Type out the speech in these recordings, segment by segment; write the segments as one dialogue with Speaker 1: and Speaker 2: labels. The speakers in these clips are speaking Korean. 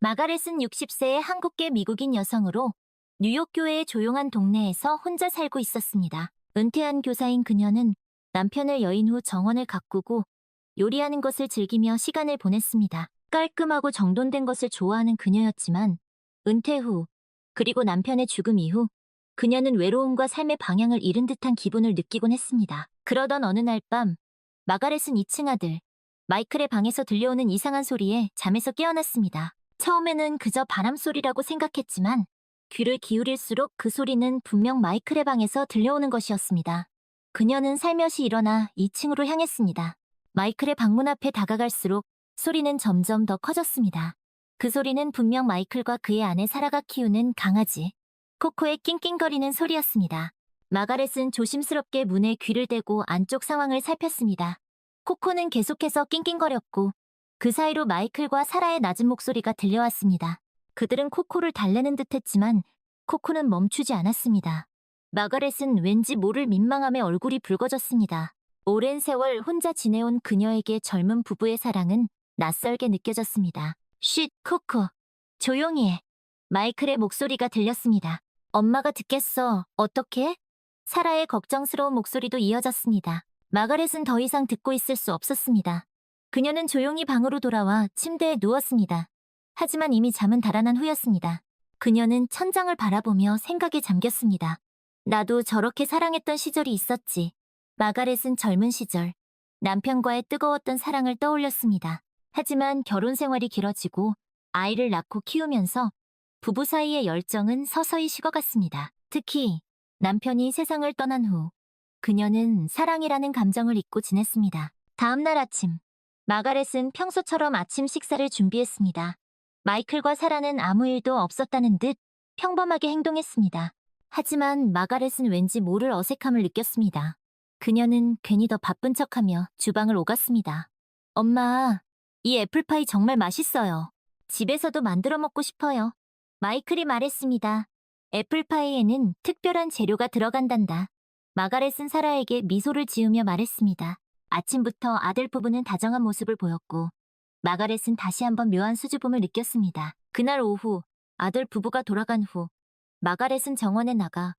Speaker 1: 마가렛은 60세의 한국계 미국인 여성으로 뉴욕 교회의 조용한 동네에서 혼자 살고 있었습니다. 은퇴한 교사인 그녀는 남편을 여인 후 정원을 가꾸고 요리하는 것을 즐기며 시간을 보냈습니다. 깔끔하고 정돈된 것을 좋아하는 그녀였지만 은퇴 후, 그리고 남편의 죽음 이후 그녀는 외로움과 삶의 방향을 잃은 듯한 기분을 느끼곤 했습니다. 그러던 어느 날 밤, 마가렛은 2층 아들 마이클의 방에서 들려오는 이상한 소리에 잠에서 깨어났습니다. 처음에는 그저 바람 소리라고 생각했지만 귀를 기울일수록 그 소리는 분명 마이클의 방에서 들려오는 것이었습니다. 그녀는 살며시 일어나 2층으로 향했습니다. 마이클의 방문 앞에 다가갈수록 소리는 점점 더 커졌습니다. 그 소리는 분명 마이클과 그의 아내 사라가 키우는 강아지 코코의 낑낑거리는 소리였습니다. 마가렛은 조심스럽게 문에 귀를 대고 안쪽 상황을 살폈습니다. 코코는 계속해서 낑낑거렸고 그 사이로 마이클과 사라의 낮은 목소리가 들려왔습니다. 그들은 코코를 달래는 듯했지만 코코는 멈추지 않았습니다. 마가렛은 왠지 모를 민망함에 얼굴이 붉어졌습니다. 오랜 세월 혼자 지내온 그녀에게 젊은 부부의 사랑은 낯설게 느껴졌습니다. 쉿, 코코. 조용히 해. 마이클의 목소리가 들렸습니다. 엄마가 듣겠어. 어떻게? 사라의 걱정스러운 목소리도 이어졌습니다. 마가렛은 더 이상 듣고 있을 수 없었습니다. 그녀는 조용히 방으로 돌아와 침대에 누웠습니다. 하지만 이미 잠은 달아난 후였습니다. 그녀는 천장을 바라보며 생각에 잠겼습니다. 나도 저렇게 사랑했던 시절이 있었지. 마가렛은 젊은 시절, 남편과의 뜨거웠던 사랑을 떠올렸습니다. 하지만 결혼 생활이 길어지고 아이를 낳고 키우면서 부부 사이의 열정은 서서히 식어갔습니다. 특히 남편이 세상을 떠난 후 그녀는 사랑이라는 감정을 잊고 지냈습니다. 다음 날 아침, 마가렛은 평소처럼 아침 식사를 준비했습니다. 마이클과 사라는 아무 일도 없었다는 듯 평범하게 행동했습니다. 하지만 마가렛은 왠지 모를 어색함을 느꼈습니다. 그녀는 괜히 더 바쁜 척하며 주방을 오갔습니다. 엄마, 이 애플파이 정말 맛있어요. 집에서도 만들어 먹고 싶어요. 마이클이 말했습니다. 애플파이에는 특별한 재료가 들어간단다. 마가렛은 사라에게 미소를 지으며 말했습니다. 아침부터 아들 부부는 다정한 모습을 보였고 마가렛은 다시 한번 묘한 수줍음을 느꼈습니다. 그날 오후 아들 부부가 돌아간 후 마가렛은 정원에 나가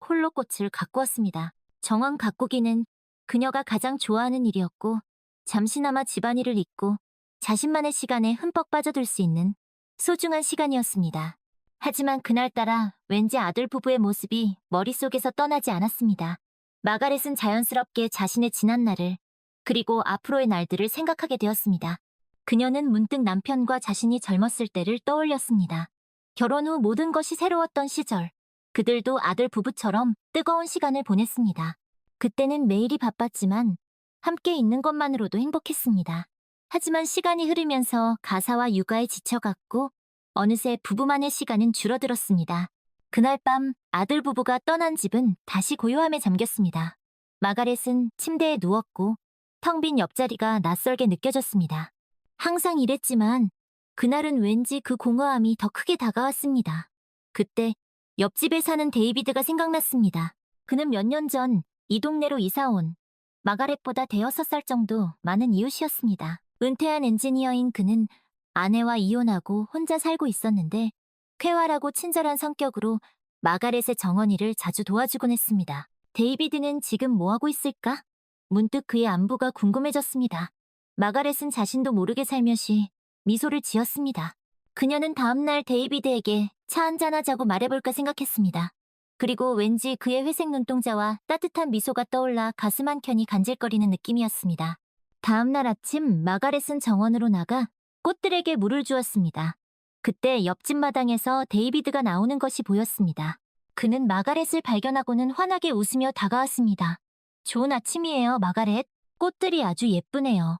Speaker 1: 홀로 꽃을 가꾸었습니다. 정원 가꾸기는 그녀가 가장 좋아하는 일이었고 잠시나마 집안일을 잊고 자신만의 시간에 흠뻑 빠져들 수 있는 소중한 시간이었습니다. 하지만 그날따라 왠지 아들 부부의 모습이 머릿속에서 떠나지 않았습니다. 마가렛은 자연스럽게 자신의 지난 날을 그리고 앞으로의 날들을 생각하게 되었습니다. 그녀는 문득 남편과 자신이 젊었을 때를 떠올렸습니다. 결혼 후 모든 것이 새로웠던 시절, 그들도 아들 부부처럼 뜨거운 시간을 보냈습니다. 그때는 매일이 바빴지만 함께 있는 것만으로도 행복했습니다. 하지만 시간이 흐르면서 가사와 육아에 지쳐갔고 어느새 부부만의 시간은 줄어들었습니다. 그날 밤 아들 부부가 떠난 집은 다시 고요함에 잠겼습니다. 마가렛은 침대에 누웠고 텅 빈 옆자리가 낯설게 느껴졌습니다. 항상 이랬지만 그날은 왠지 그 공허함이 더 크게 다가왔습니다. 그때 옆집에 사는 데이비드가 생각났습니다. 그는 몇 년 전 이 동네로 이사 온 마가렛보다 대여섯 살 정도 많은 이웃이었습니다. 은퇴한 엔지니어인 그는 아내와 이혼하고 혼자 살고 있었는데 쾌활하고 친절한 성격으로 마가렛의 정원일을 자주 도와주곤 했습니다. 데이비드는 지금 뭐하고 있을까? 문득 그의 안부가 궁금해졌습니다. 마가렛은 자신도 모르게 살며시 미소를 지었습니다. 그녀는 다음날 데이비드에게 차 한잔하자고 말해볼까 생각했습니다. 그리고 왠지 그의 회색 눈동자와 따뜻한 미소가 떠올라 가슴 한켠이 간질거리는 느낌이었습니다. 다음날 아침 마가렛은 정원으로 나가 꽃들에게 물을 주었습니다. 그때 옆집 마당에서 데이비드가 나오는 것이 보였습니다. 그는 마가렛을 발견하고는 환하게 웃으며 다가왔습니다. 좋은 아침이에요, 마가렛. 꽃들이 아주 예쁘네요.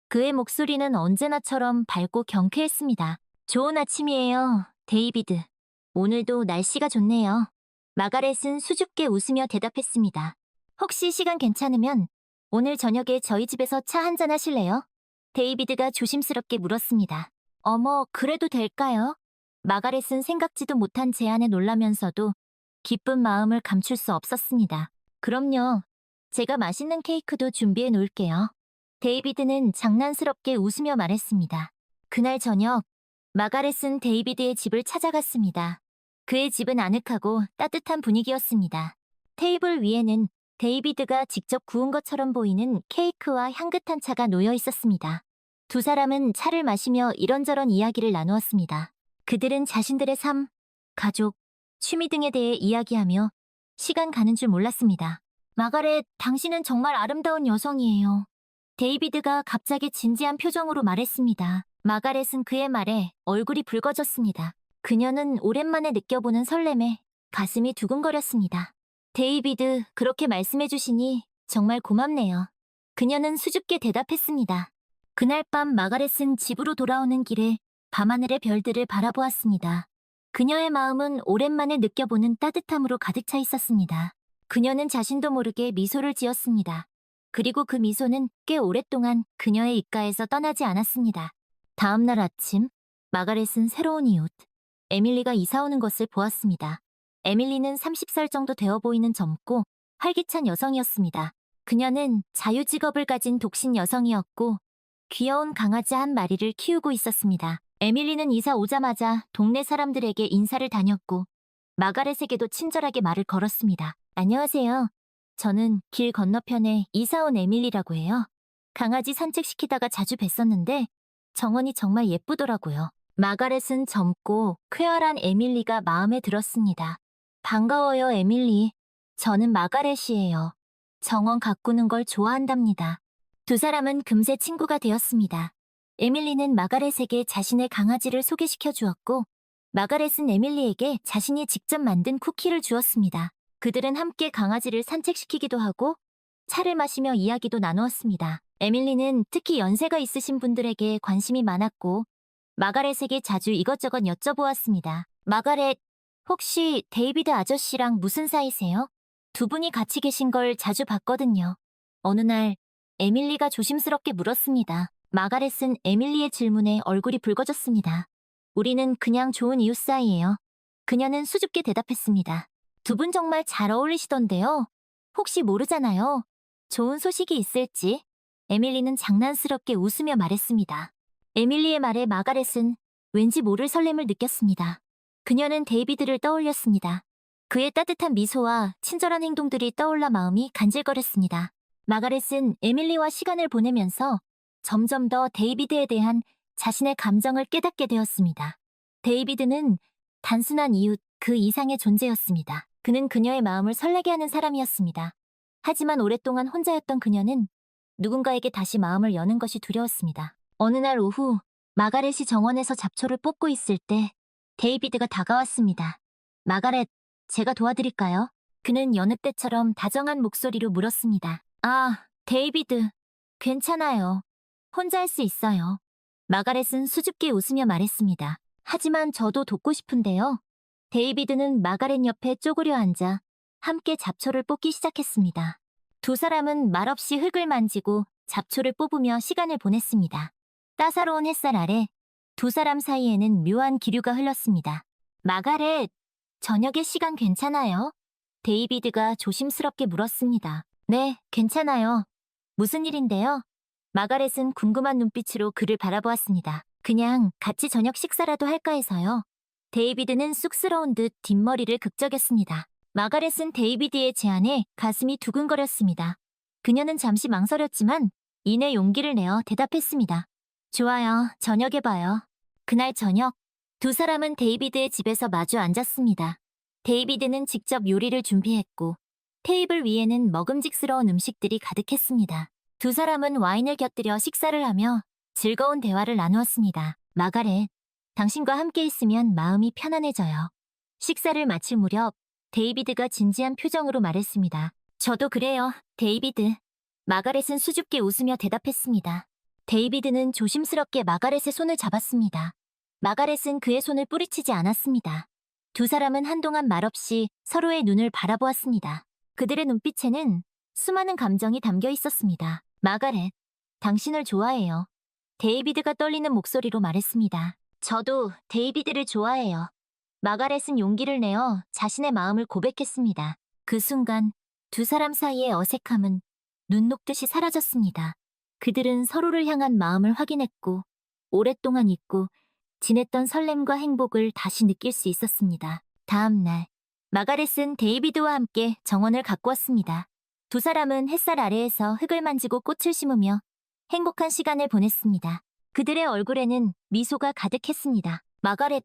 Speaker 1: 그의 목소리는 언제나처럼 밝고 경쾌했습니다. 좋은 아침이에요, 데이비드. 오늘도 날씨가 좋네요. 마가렛은 수줍게 웃으며 대답했습니다. 혹시 시간 괜찮으면 오늘 저녁에 저희 집에서 차 한잔 하실래요? 데이비드가 조심스럽게 물었습니다. 어머, 그래도 될까요? 마가렛은 생각지도 못한 제안에 놀라면서도 기쁜 마음을 감출 수 없었습니다. 그럼요. 제가 맛있는 케이크도 준비해 놓을게요. 데이비드는 장난스럽게 웃으며 말했습니다. 그날 저녁, 마가렛은 데이비드의 집을 찾아갔습니다. 그의 집은 아늑하고 따뜻한 분위기였습니다. 테이블 위에는 데이비드가 직접 구운 것처럼 보이는 케이크와 향긋한 차가 놓여 있었습니다. 두 사람은 차를 마시며 이런저런 이야기를 나누었습니다. 그들은 자신들의 삶, 가족, 취미 등에 대해 이야기하며 시간 가는 줄 몰랐습니다. 마가렛, 당신은 정말 아름다운 여성이에요. 데이비드가 갑자기 진지한 표정으로 말했습니다. 마가렛은 그의 말에 얼굴이 붉어졌습니다. 그녀는 오랜만에 느껴보는 설렘에 가슴이 두근거렸습니다. 데이비드, 그렇게 말씀해 주시니 정말 고맙네요. 그녀는 수줍게 대답했습니다. 그날 밤 마가렛은 집으로 돌아오는 길에 밤하늘의 별들을 바라보았습니다. 그녀의 마음은 오랜만에 느껴보는 따뜻함으로 가득 차 있었습니다. 그녀는 자신도 모르게 미소를 지었습니다. 그리고 그 미소는 꽤 오랫동안 그녀의 입가에서 떠나지 않았습니다. 다음 날 아침, 마가렛은 새로운 이웃, 에밀리가 이사 오는 것을 보았습니다. 에밀리는 30살 정도 되어 보이는 젊고 활기찬 여성이었습니다. 그녀는 자유직업을 가진 독신 여성이었고 귀여운 강아지 한 마리를 키우고 있었습니다. 에밀리는 이사 오자마자 동네 사람들에게 인사를 다녔고 마가렛에게도 친절하게 말을 걸었습니다. 안녕하세요. 저는 길 건너편에 이사 온 에밀리라고 해요. 강아지 산책시키다가 자주 뵀었는데 정원이 정말 예쁘더라고요. 마가렛은 젊고 쾌활한 에밀리가 마음에 들었습니다. 반가워요, 에밀리. 저는 마가렛이에요. 정원 가꾸는 걸 좋아한답니다. 두 사람은 금세 친구가 되었습니다. 에밀리는 마가렛에게 자신의 강아지를 소개시켜 주었고, 마가렛은 에밀리에게 자신이 직접 만든 쿠키를 주었습니다. 그들은 함께 강아지를 산책시키기도 하고, 차를 마시며 이야기도 나누었습니다. 에밀리는 특히 연세가 있으신 분들에게 관심이 많았고, 마가렛에게 자주 이것저것 여쭤보았습니다. 마가렛, 혹시 데이비드 아저씨랑 무슨 사이세요? 두 분이 같이 계신 걸 자주 봤거든요. 어느 날 에밀리가 조심스럽게 물었습니다. 마가렛은 에밀리의 질문에 얼굴이 붉어졌습니다. 우리는 그냥 좋은 이웃 사이예요. 그녀는 수줍게 대답했습니다. 두 분 정말 잘 어울리시던데요. 혹시 모르잖아요. 좋은 소식이 있을지. 에밀리는 장난스럽게 웃으며 말했습니다. 에밀리의 말에 마가렛은 왠지 모를 설렘을 느꼈습니다. 그녀는 데이비드를 떠올렸습니다. 그의 따뜻한 미소와 친절한 행동들이 떠올라 마음이 간질거렸습니다. 마가렛은 에밀리와 시간을 보내면서 점점 더 데이비드에 대한 자신의 감정을 깨닫게 되었습니다. 데이비드는 단순한 이웃 그 이상의 존재였습니다. 그는 그녀의 마음을 설레게 하는 사람이었습니다. 하지만 오랫동안 혼자였던 그녀는 누군가에게 다시 마음을 여는 것이 두려웠습니다. 어느 날 오후 마가렛이 정원에서 잡초를 뽑고 있을 때 데이비드가 다가왔습니다. 마가렛, 제가 도와드릴까요? 그는 여느 때처럼 다정한 목소리로 물었습니다. 아, 데이비드, 괜찮아요. 혼자 할 수 있어요. 마가렛은 수줍게 웃으며 말했습니다. 하지만 저도 돕고 싶은데요. 데이비드는 마가렛 옆에 쪼그려 앉아 함께 잡초를 뽑기 시작했습니다. 두 사람은 말없이 흙을 만지고 잡초를 뽑으며 시간을 보냈습니다. 따사로운 햇살 아래 두 사람 사이에는 묘한 기류가 흘렀습니다. 마가렛, 저녁에 시간 괜찮아요? 데이비드가 조심스럽게 물었습니다. 네, 괜찮아요. 무슨 일인데요? 마가렛은 궁금한 눈빛으로 그를 바라보았습니다. 그냥 같이 저녁 식사라도 할까 해서요. 데이비드는 쑥스러운 듯 뒷머리를 극적였습니다. 마가렛은 데이비드의 제안에 가슴이 두근거렸습니다. 그녀는 잠시 망설였지만 이내 용기를 내어 대답했습니다. 좋아요, 저녁에 봐요. 그날 저녁, 두 사람은 데이비드의 집에서 마주 앉았습니다. 데이비드는 직접 요리를 준비했고 테이블 위에는 먹음직스러운 음식들이 가득했습니다. 두 사람은 와인을 곁들여 식사를 하며 즐거운 대화를 나누었습니다. 마가렛, 당신과 함께 있으면 마음이 편안해져요. 식사를 마칠 무렵 데이비드가 진지한 표정으로 말했습니다. 저도 그래요, 데이비드. 마가렛은 수줍게 웃으며 대답했습니다. 데이비드는 조심스럽게 마가렛의 손을 잡았습니다. 마가렛은 그의 손을 뿌리치지 않았습니다. 두 사람은 한동안 말없이 서로의 눈을 바라보았습니다. 그들의 눈빛에는 수많은 감정이 담겨 있었습니다. 마가렛, 당신을 좋아해요. 데이비드가 떨리는 목소리로 말했습니다. 저도 데이비드를 좋아해요. 마가렛은 용기를 내어 자신의 마음을 고백했습니다. 그 순간 두 사람 사이의 어색함은 눈 녹듯이 사라졌습니다. 그들은 서로를 향한 마음을 확인했고 오랫동안 잊고 지냈던 설렘과 행복을 다시 느낄 수 있었습니다. 다음 날, 마가렛은 데이비드와 함께 정원을 가꾸었습니다. 두 사람은 햇살 아래에서 흙을 만지고 꽃을 심으며 행복한 시간을 보냈습니다. 그들의 얼굴에는 미소가 가득했습니다. 마가렛,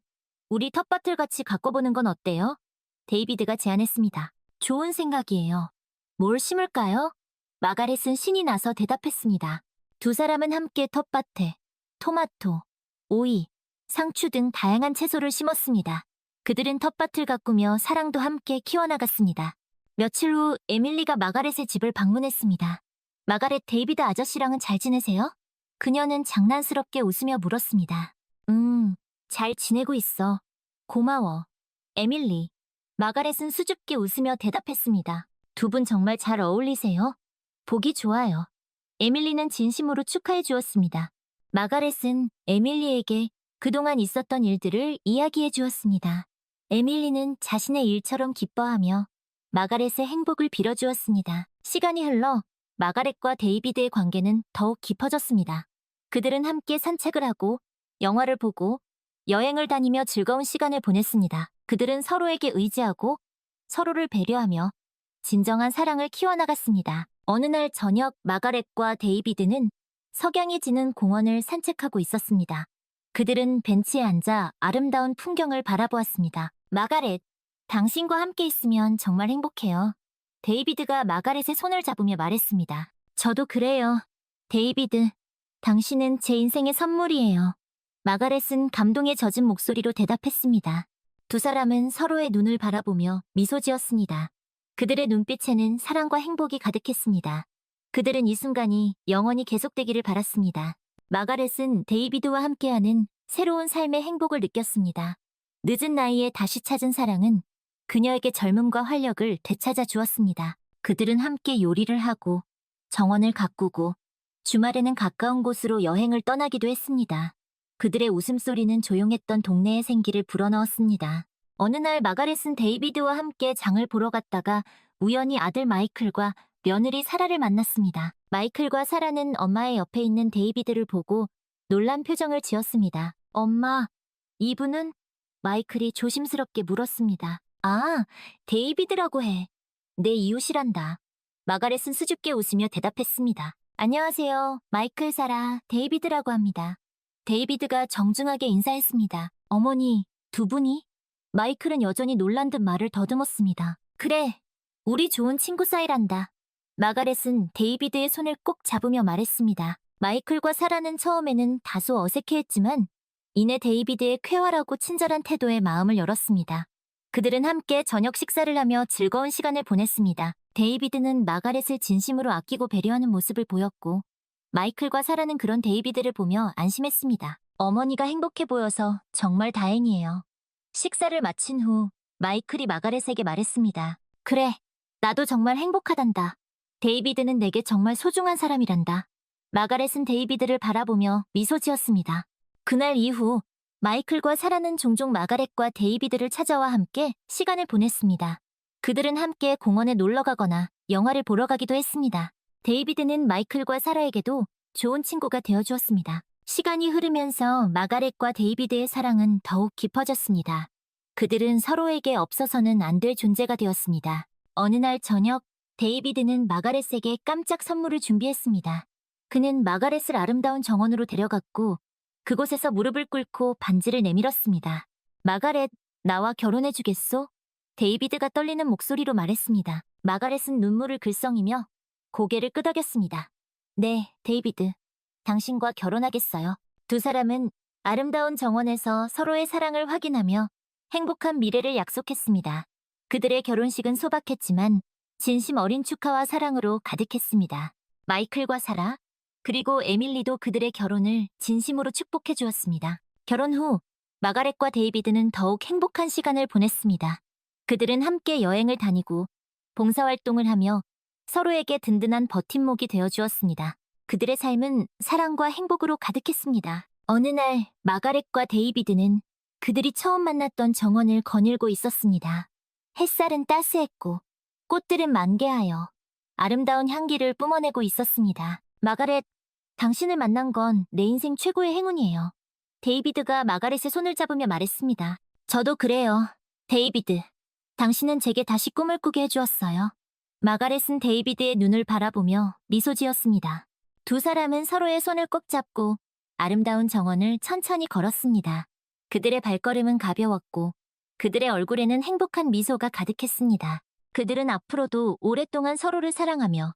Speaker 1: 우리 텃밭을 같이 가꿔보는 건 어때요? 데이비드가 제안했습니다. 좋은 생각이에요. 뭘 심을까요? 마가렛은 신이 나서 대답했습니다. 두 사람은 함께 텃밭에 토마토, 오이, 상추 등 다양한 채소를 심었습니다. 그들은 텃밭을 가꾸며 사랑도 함께 키워나갔습니다. 며칠 후 에밀리가 마가렛의 집을 방문했습니다. 마가렛, 데이비드 아저씨랑은 잘 지내세요? 그녀는 장난스럽게 웃으며 물었습니다. 잘 지내고 있어. 고마워. 에밀리. 마가렛은 수줍게 웃으며 대답했습니다. 두 분 정말 잘 어울리세요. 보기 좋아요. 에밀리는 진심으로 축하해 주었습니다. 마가렛은 에밀리에게 그동안 있었던 일들을 이야기해 주었습니다. 에밀리는 자신의 일처럼 기뻐하며 마가렛의 행복을 빌어주었습니다. 시간이 흘러 마가렛과 데이비드의 관계는 더욱 깊어졌습니다. 그들은 함께 산책을 하고 영화를 보고 여행을 다니며 즐거운 시간을 보냈습니다. 그들은 서로에게 의지하고 서로를 배려하며 진정한 사랑을 키워나갔습니다. 어느 날 저녁 마가렛과 데이비드는 석양이 지는 공원을 산책하고 있었습니다. 그들은 벤치에 앉아 아름다운 풍경을 바라보았습니다. 마가렛, 당신과 함께 있으면 정말 행복해요. 데이비드가 마가렛의 손을 잡으며 말했습니다. 저도 그래요. 데이비드, 당신은 제 인생의 선물이에요. 마가렛은 감동에 젖은 목소리로 대답했습니다. 두 사람은 서로의 눈을 바라보며 미소 지었습니다. 그들의 눈빛에는 사랑과 행복이 가득했습니다. 그들은 이 순간이 영원히 계속되기를 바랐습니다. 마가렛은 데이비드와 함께하는 새로운 삶의 행복을 느꼈습니다. 늦은 나이에 다시 찾은 사랑은 그녀에게 젊음과 활력을 되찾아 주었습니다. 그들은 함께 요리를 하고 정원을 가꾸고 주말에는 가까운 곳으로 여행을 떠나기도 했습니다. 그들의 웃음소리는 조용했던 동네의 생기를 불어넣었습니다. 어느 날 마가렛은 데이비드와 함께 장을 보러 갔다가 우연히 아들 마이클과 며느리 사라를 만났습니다. 마이클과 사라는 엄마의 옆에 있는 데이비드를 보고 놀란 표정을 지었습니다. 엄마, 이분은? 마이클이 조심스럽게 물었습니다. 아, 데이비드라고 해. 내 이웃이란다. 마가렛은 수줍게 웃으며 대답했습니다. 안녕하세요. 마이클, 사라, 데이비드라고 합니다. 데이비드가 정중하게 인사했습니다. 어머니, 두 분이? 마이클은 여전히 놀란 듯 말을 더듬었습니다. 그래, 우리 좋은 친구 사이란다. 마가렛은 데이비드의 손을 꼭 잡으며 말했습니다. 마이클과 사라는 처음에는 다소 어색해했지만 이내 데이비드의 쾌활하고 친절한 태도에 마음을 열었습니다. 그들은 함께 저녁 식사를 하며 즐거운 시간을 보냈습니다. 데이비드는 마가렛을 진심으로 아끼고 배려하는 모습을 보였고 마이클과 사라는 그런 데이비드를 보며 안심했습니다. 어머니가 행복해 보여서 정말 다행이에요. 식사를 마친 후 마이클이 마가렛에게 말했습니다. 그래, 나도 정말 행복하단다. 데이비드는 내게 정말 소중한 사람이란다. 마가렛은 데이비드를 바라보며 미소 지었습니다. 그날 이후 마이클과 사라는 종종 마가렛과 데이비드를 찾아와 함께 시간을 보냈습니다. 그들은 함께 공원에 놀러 가거나 영화를 보러 가기도 했습니다. 데이비드는 마이클과 사라에게도 좋은 친구가 되어주었습니다. 시간이 흐르면서 마가렛과 데이비드의 사랑은 더욱 깊어졌습니다. 그들은 서로에게 없어서는 안 될 존재가 되었습니다. 어느 날 저녁, 데이비드는 마가렛에게 깜짝 선물을 준비했습니다. 그는 마가렛을 아름다운 정원으로 데려갔고 그곳에서 무릎을 꿇고 반지를 내밀었습니다. 마가렛, 나와 결혼해주겠소? 데이비드가 떨리는 목소리로 말했습니다. 마가렛은 눈물을 글썽이며 고개를 끄덕였습니다. 네, 데이비드. 당신과 결혼하겠어요. 두 사람은 아름다운 정원에서 서로의 사랑을 확인하며 행복한 미래를 약속했습니다. 그들의 결혼식은 소박했지만 진심 어린 축하와 사랑으로 가득했습니다. 마이클과 사라, 그리고 에밀리도 그들의 결혼을 진심으로 축복해 주었습니다. 결혼 후 마가렛과 데이비드는 더욱 행복한 시간을 보냈습니다. 그들은 함께 여행을 다니고 봉사활동을 하며 서로에게 든든한 버팀목이 되어 주었습니다. 그들의 삶은 사랑과 행복으로 가득했습니다. 어느 날 마가렛과 데이비드는 그들이 처음 만났던 정원을 거닐고 있었습니다. 햇살은 따스했고 꽃들은 만개하여 아름다운 향기를 뿜어내고 있었습니다. 마가렛, 당신을 만난 건 내 인생 최고의 행운이에요. 데이비드가 마가렛의 손을 잡으며 말했습니다. 저도 그래요. 데이비드. 당신은 제게 다시 꿈을 꾸게 해주었어요. 마가렛은 데이비드의 눈을 바라보며 미소 지었습니다. 두 사람은 서로의 손을 꼭 잡고 아름다운 정원을 천천히 걸었습니다. 그들의 발걸음은 가벼웠고 그들의 얼굴에는 행복한 미소가 가득했습니다. 그들은 앞으로도 오랫동안 서로를 사랑하며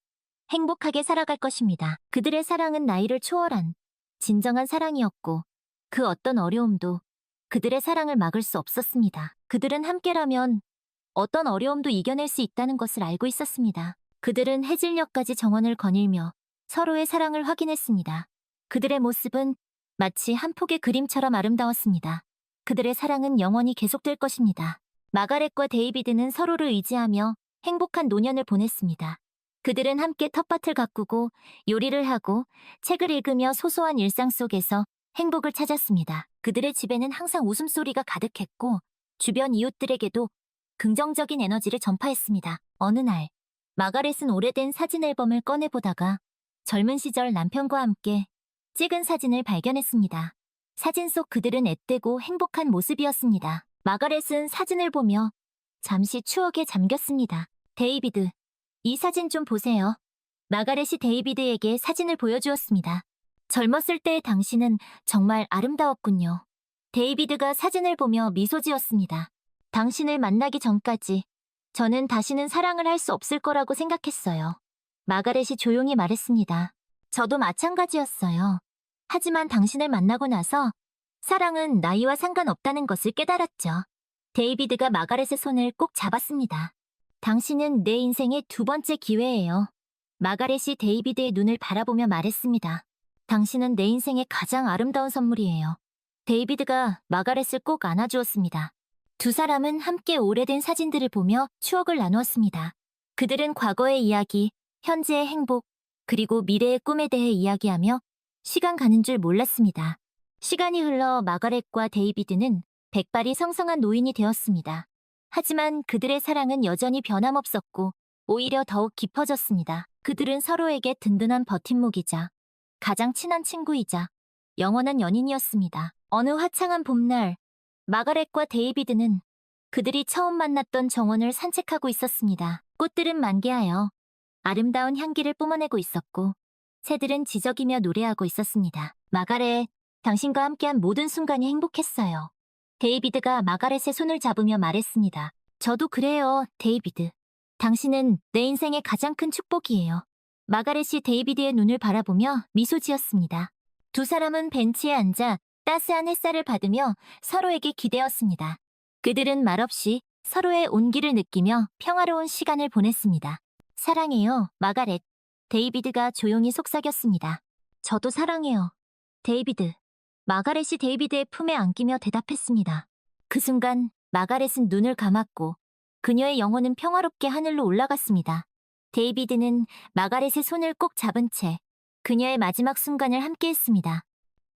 Speaker 1: 행복하게 살아갈 것입니다. 그들의 사랑은 나이를 초월한 진정한 사랑이었고 그 어떤 어려움도 그들의 사랑을 막을 수 없었습니다. 그들은 함께라면 어떤 어려움도 이겨낼 수 있다는 것을 알고 있었습니다. 그들은 해질녘까지 정원을 거닐며 서로의 사랑을 확인했습니다. 그들의 모습은 마치 한 폭의 그림처럼 아름다웠습니다. 그들의 사랑은 영원히 계속될 것입니다. 마가렛과 데이비드는 서로를 의지하며 행복한 노년을 보냈습니다. 그들은 함께 텃밭을 가꾸고 요리를 하고 책을 읽으며 소소한 일상 속에서 행복을 찾았습니다. 그들의 집에는 항상 웃음소리가 가득했고 주변 이웃들에게도 긍정적인 에너지를 전파했습니다. 어느 날, 마가렛은 오래된 사진 앨범을 꺼내보다가 젊은 시절 남편과 함께 찍은 사진을 발견했습니다. 사진 속 그들은 앳되고 행복한 모습이었습니다. 마가렛은 사진을 보며 잠시 추억에 잠겼습니다. 데이비드, 이 사진 좀 보세요. 마가렛이 데이비드에게 사진을 보여주었습니다. 젊었을 때의 당신은 정말 아름다웠군요. 데이비드가 사진을 보며 미소 지었습니다. 당신을 만나기 전까지 저는 다시는 사랑을 할 수 없을 거라고 생각했어요. 마가렛이 조용히 말했습니다. 저도 마찬가지였어요. 하지만 당신을 만나고 나서 사랑은 나이와 상관없다는 것을 깨달았죠. 데이비드가 마가렛의 손을 꼭 잡았습니다. 당신은 내 인생의 두 번째 기회예요. 마가렛이 데이비드의 눈을 바라보며 말했습니다. 당신은 내 인생의 가장 아름다운 선물이에요. 데이비드가 마가렛을 꼭 안아주었습니다. 두 사람은 함께 오래된 사진들을 보며 추억을 나누었습니다. 그들은 과거의 이야기, 현재의 행복, 그리고 미래의 꿈에 대해 이야기하며 시간 가는 줄 몰랐습니다. 시간이 흘러 마가렛과 데이비드는 백발이 성성한 노인이 되었습니다. 하지만 그들의 사랑은 여전히 변함없었고 오히려 더욱 깊어졌습니다. 그들은 서로에게 든든한 버팀목이자 가장 친한 친구이자 영원한 연인이었습니다. 어느 화창한 봄날, 마가렛과 데이비드는 그들이 처음 만났던 정원을 산책하고 있었습니다. 꽃들은 만개하여 아름다운 향기를 뿜어내고 있었고 새들은 지저귀며 노래하고 있었습니다. 마가렛, 당신과 함께한 모든 순간이 행복했어요. 데이비드가 마가렛의 손을 잡으며 말했습니다. 저도 그래요, 데이비드. 당신은 내 인생의 가장 큰 축복이에요. 마가렛이 데이비드의 눈을 바라보며 미소 지었습니다. 두 사람은 벤치에 앉아 따스한 햇살을 받으며 서로에게 기대었습니다. 그들은 말없이 서로의 온기를 느끼며 평화로운 시간을 보냈습니다. 사랑해요, 마가렛. 데이비드가 조용히 속삭였습니다. 저도 사랑해요, 데이비드. 마가렛이 데이비드의 품에 안기며 대답했습니다. 그 순간 마가렛은 눈을 감았고 그녀의 영혼은 평화롭게 하늘로 올라갔습니다. 데이비드는 마가렛의 손을 꼭 잡은 채 그녀의 마지막 순간을 함께했습니다.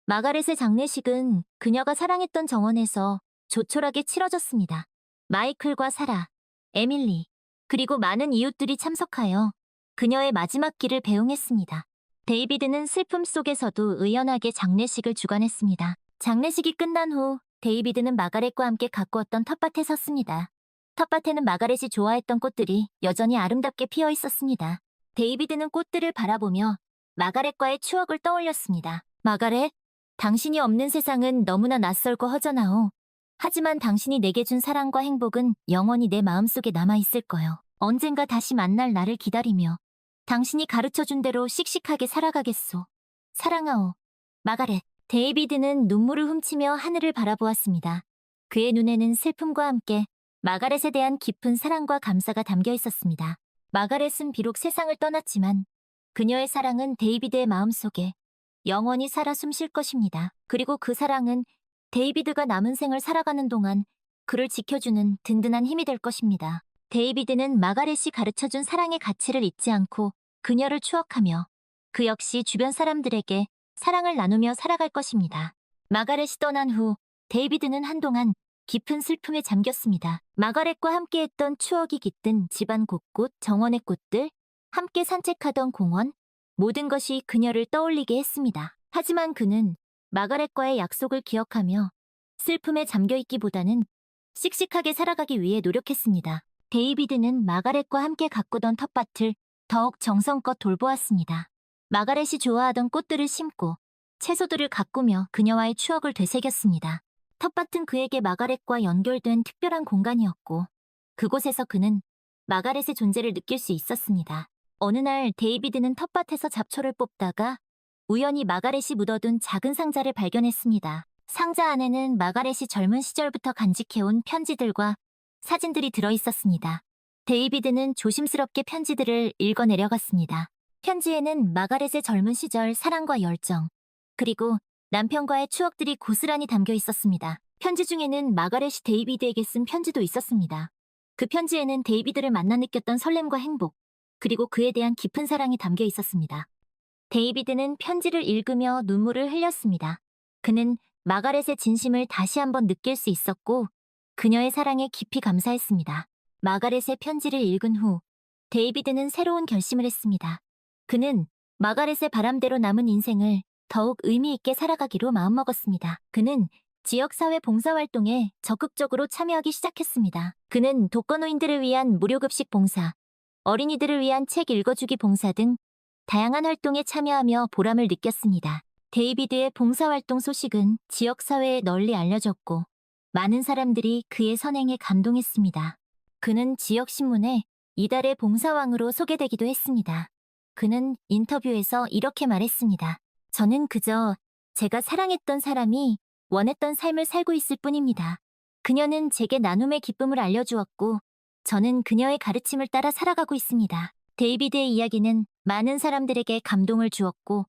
Speaker 1: 마가렛의 장례식은 그녀가 사랑했던 정원에서 조촐하게 치러졌습니다. 마이클과 사라, 에밀리, 그리고 많은 이웃들이 참석하여 그녀의 마지막 길을 배웅했습니다. 데이비드는 슬픔 속에서도 의연하게 장례식을 주관했습니다. 장례식이 끝난 후 데이비드는 마가렛과 함께 가꾸었던 텃밭에 섰습니다. 텃밭에는 마가렛이 좋아했던 꽃들이 여전히 아름답게 피어 있었습니다. 데이비드는 꽃들을 바라보며 마가렛과의 추억을 떠올렸습니다. 마가렛, 당신이 없는 세상은 너무나 낯설고 허전하오. 하지만 당신이 내게 준 사랑과 행복은 영원히 내 마음속에 남아있을 거요. 언젠가 다시 만날 나를 기다리며 당신이 가르쳐준 대로 씩씩하게 살아가겠소. 사랑하오, 마가렛. 데이비드는 눈물을 훔치며 하늘을 바라보았습니다. 그의 눈에는 슬픔과 함께 마가렛에 대한 깊은 사랑과 감사가 담겨 있었습니다. 마가렛은 비록 세상을 떠났지만 그녀의 사랑은 데이비드의 마음속에 영원히 살아 숨쉴 것입니다. 그리고 그 사랑은 데이비드가 남은 생을 살아가는 동안 그를 지켜주는 든든한 힘이 될 것입니다. 데이비드는 마가렛이 가르쳐준 사랑의 가치를 잊지 않고 그녀를 추억하며 그 역시 주변 사람들에게 사랑을 나누며 살아갈 것입니다. 마가렛이 떠난 후 데이비드는 한동안 깊은 슬픔에 잠겼습니다. 마가렛과 함께했던 추억이 깃든 집안 곳곳, 정원의 꽃들, 함께 산책하던 공원, 모든 것이 그녀를 떠올리게 했습니다. 하지만 그는 마가렛과의 약속을 기억하며 슬픔에 잠겨있기보다는 씩씩하게 살아가기 위해 노력했습니다. 데이비드는 마가렛과 함께 가꾸던 텃밭을 더욱 정성껏 돌보았습니다. 마가렛이 좋아하던 꽃들을 심고 채소들을 가꾸며 그녀와의 추억을 되새겼습니다. 텃밭은 그에게 마가렛과 연결된 특별한 공간이었고 그곳에서 그는 마가렛의 존재를 느낄 수 있었습니다. 어느 날 데이비드는 텃밭에서 잡초를 뽑다가 우연히 마가렛이 묻어둔 작은 상자를 발견했습니다. 상자 안에는 마가렛이 젊은 시절부터 간직해온 편지들과 사진들이 들어있었습니다. 데이비드는 조심스럽게 편지들을 읽어 내려갔습니다. 편지에는 마가렛의 젊은 시절 사랑과 열정, 그리고 남편과의 추억들이 고스란히 담겨 있었습니다. 편지 중에는 마가렛이 데이비드에게 쓴 편지도 있었습니다. 그 편지에는 데이비드를 만나 느꼈던 설렘과 행복, 그리고 그에 대한 깊은 사랑이 담겨 있었습니다. 데이비드는 편지를 읽으며 눈물을 흘렸습니다. 그는 마가렛의 진심을 다시 한번 느낄 수 있었고 그녀의 사랑에 깊이 감사했습니다. 마가렛의 편지를 읽은 후 데이비드는 새로운 결심을 했습니다. 그는 마가렛의 바람대로 남은 인생을 더욱 의미 있게 살아가기로 마음먹었습니다. 그는 지역사회 봉사활동에 적극적으로 참여하기 시작했습니다. 그는 독거노인들을 위한 무료급식 봉사, 어린이들을 위한 책 읽어주기 봉사 등 다양한 활동에 참여하며 보람을 느꼈습니다. 데이비드의 봉사활동 소식은 지역사회에 널리 알려졌고 많은 사람들이 그의 선행에 감동했습니다. 그는 지역신문에 이달의 봉사왕으로 소개되기도 했습니다. 그는 인터뷰에서 이렇게 말했습니다. 저는 그저 제가 사랑했던 사람이 원했던 삶을 살고 있을 뿐입니다. 그녀는 제게 나눔의 기쁨을 알려주었고 저는 그녀의 가르침을 따라 살아가고 있습니다. 데이비드의 이야기는 많은 사람들에게 감동을 주었고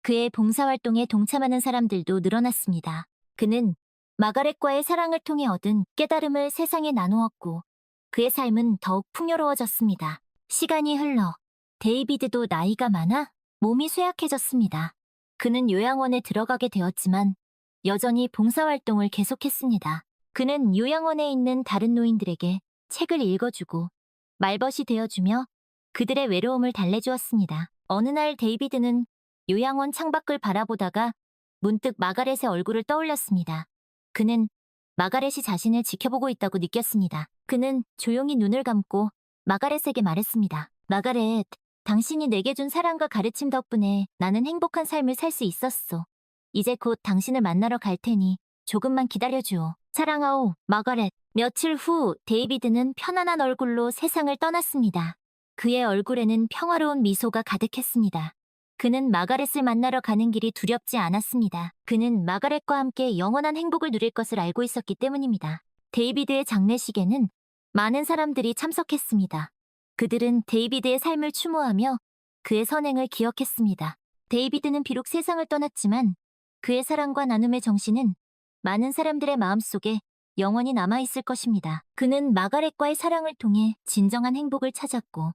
Speaker 1: 그의 봉사활동에 동참하는 사람들도 늘어났습니다. 그는 마가렛과의 사랑을 통해 얻은 깨달음을 세상에 나누었고 그의 삶은 더욱 풍요로워졌습니다. 시간이 흘러 데이비드도 나이가 많아 몸이 쇠약해졌습니다. 그는 요양원에 들어가게 되었지만 여전히 봉사활동을 계속했습니다. 그는 요양원에 있는 다른 노인들에게 책을 읽어주고 말벗이 되어주며 그들의 외로움을 달래주었습니다. 어느 날 데이비드는 요양원 창밖을 바라보다가 문득 마가렛의 얼굴을 떠올렸습니다. 그는 마가렛이 자신을 지켜보고 있다고 느꼈습니다. 그는 조용히 눈을 감고 마가렛에게 말했습니다. 마가렛, 당신이 내게 준 사랑과 가르침 덕분에 나는 행복한 삶을 살 수 있었어. 이제 곧 당신을 만나러 갈 테니 조금만 기다려주오. 사랑하오, 마가렛. 며칠 후 데이비드는 편안한 얼굴로 세상을 떠났습니다. 그의 얼굴에는 평화로운 미소가 가득했습니다. 그는 마가렛을 만나러 가는 길이 두렵지 않았습니다. 그는 마가렛과 함께 영원한 행복을 누릴 것을 알고 있었기 때문입니다. 데이비드의 장례식에는 많은 사람들이 참석했습니다. 그들은 데이비드의 삶을 추모하며 그의 선행을 기억했습니다. 데이비드는 비록 세상을 떠났지만 그의 사랑과 나눔의 정신은 많은 사람들의 마음속에 영원히 남아있을 것입니다. 그는 마가렛과의 사랑을 통해 진정한 행복을 찾았고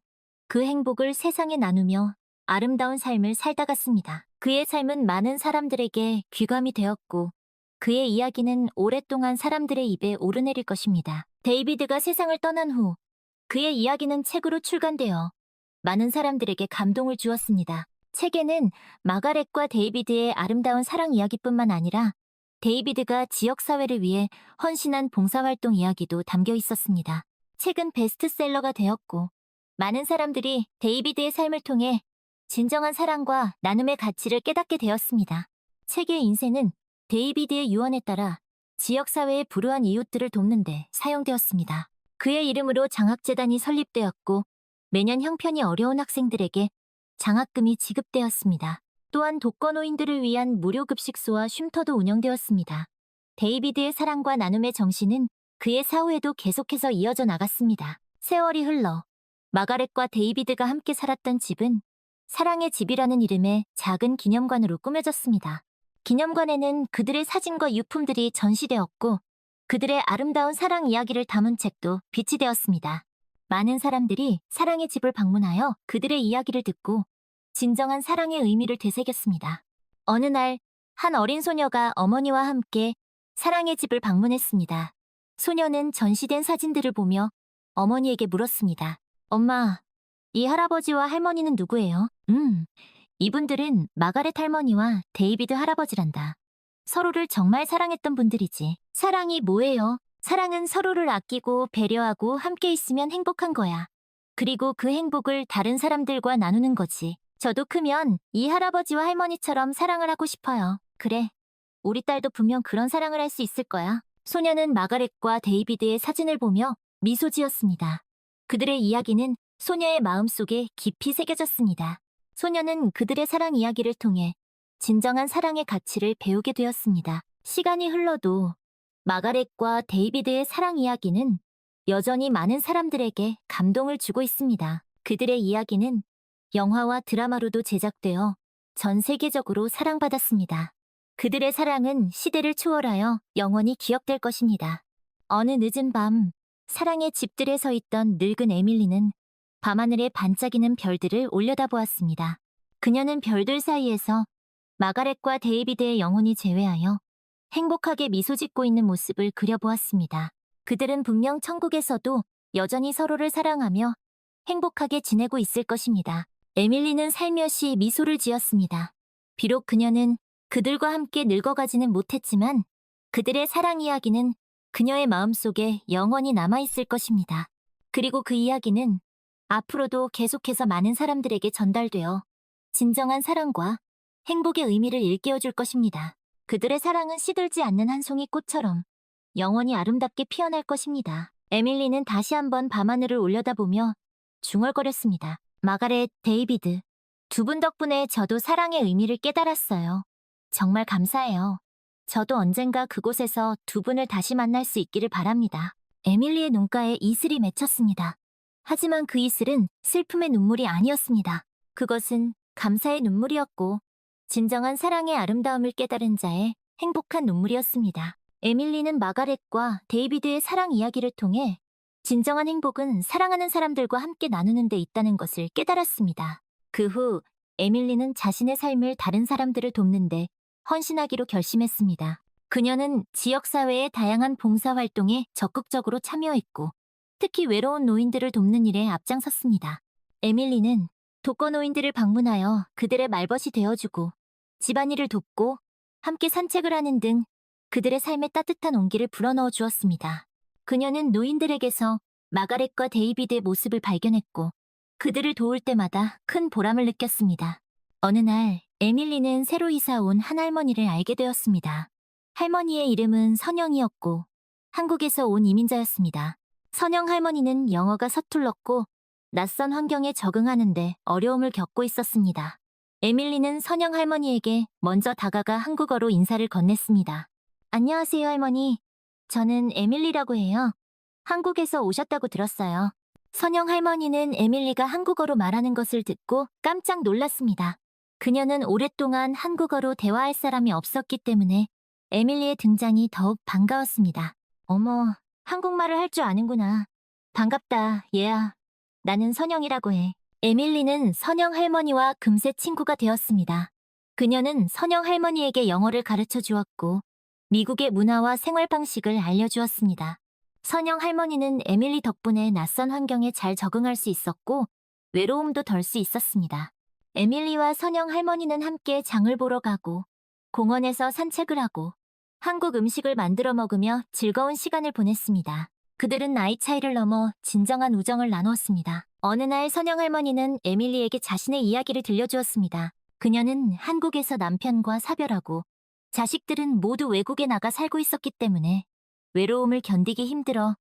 Speaker 1: 그 행복을 세상에 나누며 아름다운 삶을 살다 갔습니다. 그의 삶은 많은 사람들에게 귀감이 되었고 그의 이야기는 오랫동안 사람들의 입에 오르내릴 것입니다. 데이비드가 세상을 떠난 후 그의 이야기는 책으로 출간되어 많은 사람들에게 감동을 주었습니다. 책에는 마가렛과 데이비드의 아름다운 사랑 이야기뿐만 아니라 데이비드가 지역사회를 위해 헌신한 봉사활동 이야기도 담겨 있었습니다. 책은 베스트셀러가 되었고 많은 사람들이 데이비드의 삶을 통해 진정한 사랑과 나눔의 가치를 깨닫게 되었습니다. 책의 인쇄는 데이비드의 유언에 따라 지역사회의 불우한 이웃들을 돕는 데 사용되었습니다. 그의 이름으로 장학재단이 설립되었고 매년 형편이 어려운 학생들에게 장학금이 지급되었습니다. 또한 독거노인들을 위한 무료급식소와 쉼터도 운영되었습니다. 데이비드의 사랑과 나눔의 정신은 그의 사후에도 계속해서 이어져 나갔습니다. 세월이 흘러 마가렛과 데이비드가 함께 살았던 집은 사랑의 집이라는 이름의 작은 기념관으로 꾸며졌습니다. 기념관에는 그들의 사진과 유품들이 전시되었고 그들의 아름다운 사랑 이야기를 담은 책도 비치되었습니다. 많은 사람들이 사랑의 집을 방문하여 그들의 이야기를 듣고 진정한 사랑의 의미를 되새겼습니다. 어느 날 한 어린 소녀가 어머니와 함께 사랑의 집을 방문했습니다. 소녀는 전시된 사진들을 보며 어머니에게 물었습니다. 엄마, 이 할아버지와 할머니는 누구예요? 이분들은 마가렛 할머니와 데이비드 할아버지란다. 서로를 정말 사랑했던 분들이지. 사랑이 뭐예요? 사랑은 서로를 아끼고 배려하고 함께 있으면 행복한 거야. 그리고 그 행복을 다른 사람들과 나누는 거지. 저도 크면 이 할아버지와 할머니처럼 사랑을 하고 싶어요. 그래, 우리 딸도 분명 그런 사랑을 할 수 있을 거야. 소녀는 마가렛과 데이비드의 사진을 보며 미소 지었습니다. 그들의 이야기는 소녀의 마음속에 깊이 새겨졌습니다. 소녀는 그들의 사랑 이야기를 통해 진정한 사랑의 가치를 배우게 되었습니다. 시간이 흘러도 마가렛과 데이비드의 사랑 이야기는 여전히 많은 사람들에게 감동을 주고 있습니다. 그들의 이야기는 영화와 드라마로도 제작되어 전 세계적으로 사랑받았습니다. 그들의 사랑은 시대를 초월하여 영원히 기억될 것입니다. 어느 늦은 밤, 사랑의 집들에 서 있던 늙은 에밀리는 밤하늘에 반짝이는 별들을 올려다보았습니다. 그녀는 별들 사이에서 마가렛과 데이비드의 영혼이 재회하여 행복하게 미소 짓고 있는 모습을 그려보았습니다. 그들은 분명 천국에서도 여전히 서로를 사랑하며 행복하게 지내고 있을 것입니다. 에밀리는 살며시 미소를 지었습니다. 비록 그녀는 그들과 함께 늙어가지는 못했지만 그들의 사랑 이야기는 그녀의 마음속에 영원히 남아있을 것입니다. 그리고 그 이야기는 앞으로도 계속해서 많은 사람들에게 전달되어 진정한 사랑과 행복의 의미를 일깨워줄 것입니다. 그들의 사랑은 시들지 않는 한 송이 꽃처럼 영원히 아름답게 피어날 것입니다. 에밀리는 다시 한번 밤하늘을 올려다보며 중얼거렸습니다. 마가렛, 데이비드, 두 분 덕분에 저도 사랑의 의미를 깨달았어요. 정말 감사해요. 저도 언젠가 그곳에서 두 분을 다시 만날 수 있기를 바랍니다. 에밀리의 눈가에 이슬이 맺혔습니다. 하지만 그 이슬은 슬픔의 눈물이 아니었습니다. 그것은 감사의 눈물이었고 진정한 사랑의 아름다움을 깨달은 자의 행복한 눈물이었습니다. 에밀리는 마가렛과 데이비드의 사랑 이야기를 통해 진정한 행복은 사랑하는 사람들과 함께 나누는 데 있다는 것을 깨달았습니다. 그 후 에밀리는 자신의 삶을 다른 사람들을 돕는데 헌신하기로 결심했습니다. 그녀는 지역사회의 다양한 봉사활동에 적극적으로 참여했고 특히 외로운 노인들을 돕는 일에 앞장섰습니다. 에밀리는 독거노인들을 방문하여 그들의 말벗이 되어주고 집안일을 돕고 함께 산책을 하는 등 그들의 삶에 따뜻한 온기를 불어넣어 주었습니다. 그녀는 노인들에게서 마가렛과 데이비드의 모습을 발견했고 그들을 도울 때마다 큰 보람을 느꼈습니다. 어느 날 에밀리는 새로 이사 온 한 할머니를 알게 되었습니다. 할머니의 이름은 선영이었고 한국에서 온 이민자였습니다. 선영 할머니는 영어가 서툴렀고 낯선 환경에 적응하는데 어려움을 겪고 있었습니다. 에밀리는 선영 할머니에게 먼저 다가가 한국어로 인사를 건넸습니다. 안녕하세요, 할머니. 저는 에밀리라고 해요. 한국에서 오셨다고 들었어요. 선영 할머니는 에밀리가 한국어로 말하는 것을 듣고 깜짝 놀랐습니다. 그녀는 오랫동안 한국어로 대화할 사람이 없었기 때문에 에밀리의 등장이 더욱 반가웠습니다. 어머, 한국말을 할 줄 아는구나. 반갑다, 얘야. 나는 선영이라고 해. 에밀리는 선영 할머니와 금세 친구가 되었습니다. 그녀는 선영 할머니에게 영어를 가르쳐 주었고 미국의 문화와 생활 방식을 알려주었습니다. 선영 할머니는 에밀리 덕분에 낯선 환경에 잘 적응할 수 있었고 외로움도 덜 수 있었습니다. 에밀리와 선영 할머니는 함께 장을 보러 가고 공원에서 산책을 하고 한국 음식을 만들어 먹으며 즐거운 시간을 보냈습니다. 그들은 나이 차이를 넘어 진정한 우정을 나누었습니다. 어느 날 선영 할머니는 에밀리에게 자신의 이야기를 들려주었습니다. 그녀는 한국에서 남편과 사별하고 자식들은 모두 외국에 나가 살고 있었기 때문에 외로움을 견디기 힘들어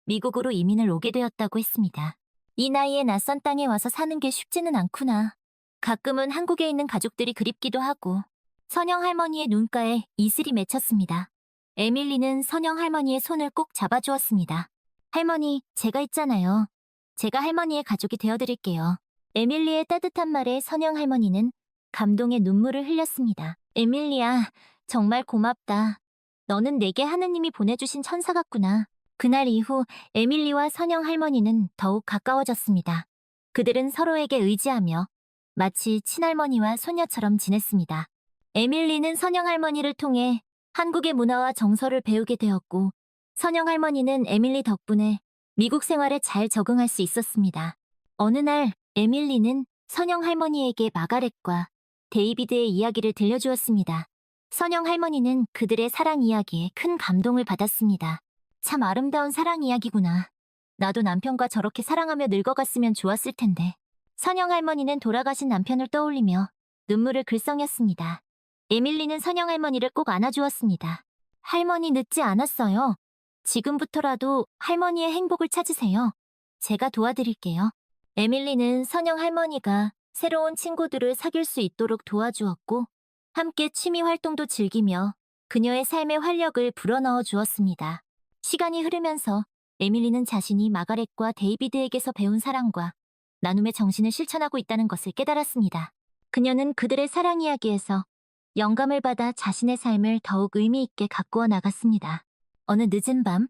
Speaker 1: 미국으로 이민을 오게 되었다고 했습니다. 이 나이에 낯선 땅에 와서 사는 게 쉽지는 않구나. 가끔은 한국에 있는 가족들이 그립기도 하고. 선영 할머니의 눈가에 이슬이 맺혔습니다. 에밀리는 선영 할머니의 손을 꼭 잡아주었습니다. 할머니, 제가 있잖아요. 제가 할머니의 가족이 되어드릴게요. 에밀리의 따뜻한 말에 선영 할머니는 감동의 눈물을 흘렸습니다. 에밀리야, 정말 고맙다. 너는 내게 하느님이 보내주신 천사 같구나. 그날 이후 에밀리와 선영 할머니는 더욱 가까워졌습니다. 그들은 서로에게 의지하며 마치 친할머니와 손녀처럼 지냈습니다. 에밀리는 선영 할머니를 통해 한국의 문화와 정서를 배우게 되었고 선영 할머니는 에밀리 덕분에 미국 생활에 잘 적응할 수 있었습니다. 어느 날 에밀리는 선영 할머니에게 마가렛과 데이비드의 이야기를 들려주었습니다. 선영 할머니는 그들의 사랑 이야기에 큰 감동을 받았습니다. 참 아름다운 사랑 이야기구나. 나도 남편과 저렇게 사랑하며 늙어갔으면 좋았을 텐데. 선영 할머니는 돌아가신 남편을 떠올리며 눈물을 글썽였습니다. 에밀리는 선영 할머니를 꼭 안아주었습니다. 할머니 늦지 않았어요. 지금부터라도 할머니의 행복을 찾으세요. 제가 도와드릴게요. 에밀리는 선영 할머니가 새로운 친구들을 사귈 수 있도록 도와주었고, 함께 취미 활동도 즐기며 그녀의 삶에 활력을 불어넣어 주었습니다. 시간이 흐르면서 에밀리는 자신이 마가렛과 데이비드에게서 배운 사랑과 나눔의 정신을 실천하고 있다는 것을 깨달았습니다. 그녀는 그들의 사랑 이야기에서 영감을 받아 자신의 삶을 더욱 의미 있게 가꾸어 나갔습니다. 어느 늦은 밤,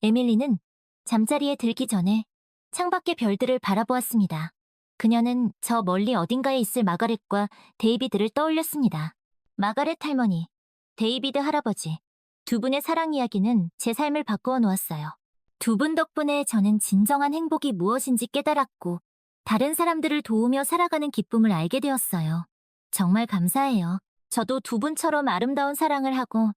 Speaker 1: 에밀리는 잠자리에 들기 전에 창밖의 별들을 바라보았습니다. 그녀는 저 멀리 어딘가에 있을 마가렛과 데이비드를 떠올렸습니다. 마가렛 할머니, 데이비드 할아버지, 두 분의 사랑 이야기는 제 삶을 바꾸어 놓았어요. 두 분 덕분에 저는 진정한 행복이 무엇인지 깨달았고, 다른 사람들을 도우며 살아가는 기쁨을 알게 되었어요. 정말 감사해요. 저도 두 분처럼 아름다운 사랑을 하고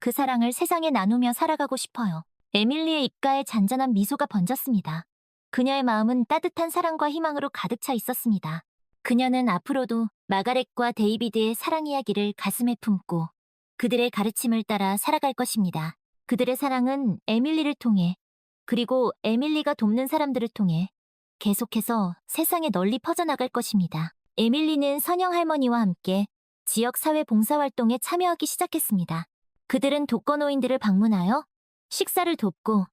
Speaker 1: 그 사랑을 세상에 나누며 살아가고 싶어요. 에밀리의 입가에 잔잔한 미소가 번졌습니다. 그녀의 마음은 따뜻한 사랑과 희망으로 가득 차 있었습니다. 그녀는 앞으로도 마가렛과 데이비드의 사랑 이야기를 가슴에 품고 그들의 가르침을 따라 살아갈 것입니다. 그들의 사랑은 에밀리를 통해, 그리고 에밀리가 돕는 사람들을 통해 계속해서 세상에 널리 퍼져나갈 것입니다. 에밀리는 선영 할머니와 함께 지역 사회 봉사활동에 참여하기 시작했습니다. 그들은 독거노인들을 방문하여 식사를 돕고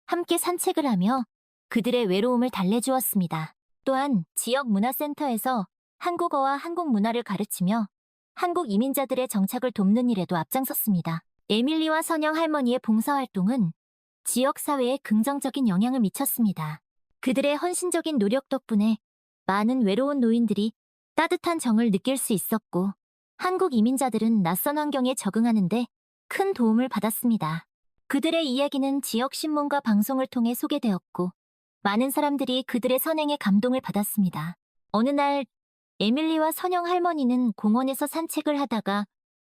Speaker 1: 함께 산책을 하며 그들의 외로움을 달래주었습니다. 또한 지역 문화센터에서 한국어와 한국 문화를 가르치며 한국 이민자들의 정착을 돕는 일에도 앞장섰습니다. 에밀리와 선영 할머니의 봉사활동은 지역 사회에 긍정적인 영향을 미쳤습니다. 그들의 헌신적인 노력 덕분에 많은 외로운 노인들이 따뜻한 정을 느낄 수 있었고, 한국 이민자들은 낯선 환경에 적응하는데 큰 도움을 받았습니다. 그들의 이야기는 지역 신문과 방송을 통해 소개되었고, 많은 사람들이 그들의 선행에 감동을 받았습니다. 어느 날, 에밀리와 선영 할머니는 공원에서 산책을 하다가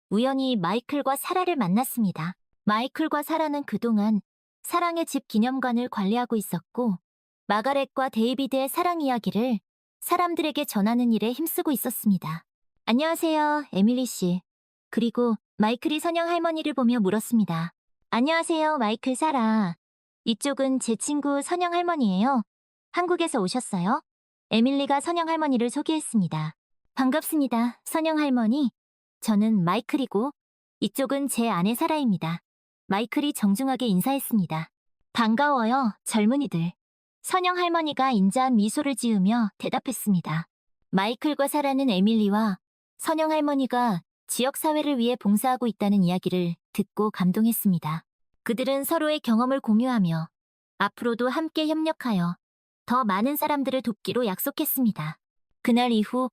Speaker 1: 우연히 마이클과 사라를 만났습니다. 마이클과 사라는 그동안 사랑의 집 기념관을 관리하고 있었고, 마가렛과 데이비드의 사랑 이야기를 사람들에게 전하는 일에 힘쓰고 있었습니다. 안녕하세요, 에밀리 씨. 그리고 마이클이 선영 할머니를 보며 물었습니다. 안녕하세요, 마이클, 사라. 이쪽은 제 친구 선영 할머니예요. 한국에서 오셨어요? 에밀리가 선영 할머니를 소개했습니다. 반갑습니다, 선영 할머니. 저는 마이클이고 이쪽은 제 아내 사라입니다. 마이클이 정중하게 인사했습니다. 반가워요, 젊은이들. 선영 할머니가 인자한 미소를 지으며 대답했습니다. 마이클과 사라는 에밀리와 선영 할머니가 지역사회를 위해 봉사하고 있다는 이야기를 듣고 감동했습니다. 그들은 서로의 경험을 공유하며 앞으로도 함께 협력하여 더 많은 사람들을 돕기로 약속했습니다. 그날 이후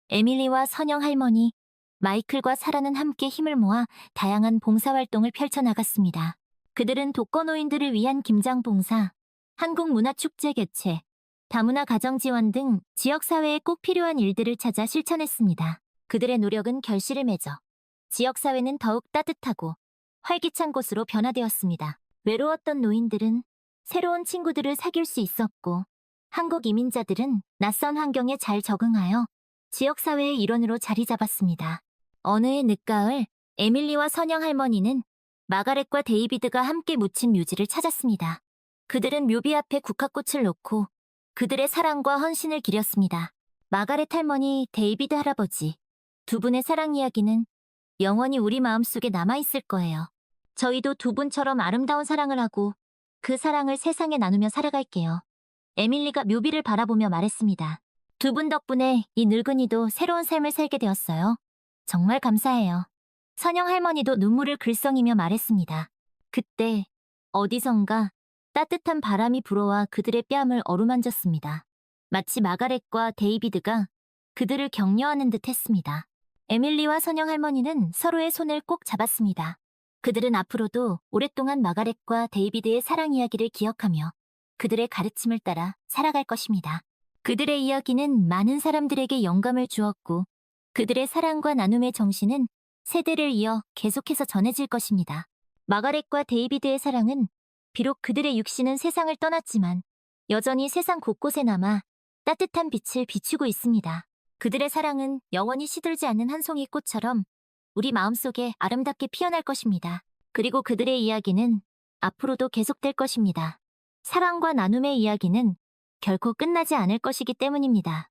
Speaker 1: 에밀리와 선영 할머니, 마이클과 사라는 함께 힘을 모아 다양한 봉사활동을 펼쳐나갔습니다. 그들은 독거노인들을 위한 김장봉사, 한국문화축제 개최, 다문화 가정지원 등 지역사회에 꼭 필요한 일들을 찾아 실천했습니다. 그들의 노력은 결실을 맺어 지역사회는 더욱 따뜻하고 활기찬 곳으로 변화되었습니다. 외로웠던 노인들은 새로운 친구들을 사귈 수 있었고, 한국 이민자들은 낯선 환경에 잘 적응하여 지역사회의 일원으로 자리 잡았습니다. 어느 해 늦가을, 에밀리와 선영 할머니는 마가렛과 데이비드가 함께 묻힌 묘지를 찾았습니다. 그들은 묘비 앞에 국화꽃을 놓고 그들의 사랑과 헌신을 기렸습니다. 마가렛 할머니, 데이비드 할아버지, 두 분의 사랑 이야기는 영원히 우리 마음속에 남아있을 거예요. 저희도 두 분처럼 아름다운 사랑을 하고 그 사랑을 세상에 나누며 살아갈게요. 에밀리가 묘비를 바라보며 말했습니다. 두 분 덕분에 이 늙은이도 새로운 삶을 살게 되었어요. 정말 감사해요. 선영 할머니도 눈물을 글썽이며 말했습니다. 그때 어디선가 따뜻한 바람이 불어와 그들의 뺨을 어루만졌습니다. 마치 마가렛과 데이비드가 그들을 격려하는 듯 했습니다. 에밀리와 선영 할머니는 서로의 손을 꼭 잡았습니다. 그들은 앞으로도 오랫동안 마가렛과 데이비드의 사랑 이야기를 기억하며 그들의 가르침을 따라 살아갈 것입니다. 그들의 이야기는 많은 사람들에게 영감을 주었고, 그들의 사랑과 나눔의 정신은 세대를 이어 계속해서 전해질 것입니다. 마가렛과 데이비드의 사랑은 비록 그들의 육신은 세상을 떠났지만 여전히 세상 곳곳에 남아 따뜻한 빛을 비추고 있습니다. 그들의 사랑은 영원히 시들지 않는 한 송이 꽃처럼 우리 마음속에 아름답게 피어날 것입니다. 그리고 그들의 이야기는 앞으로도 계속될 것입니다. 사랑과 나눔의 이야기는 결코 끝나지 않을 것이기 때문입니다.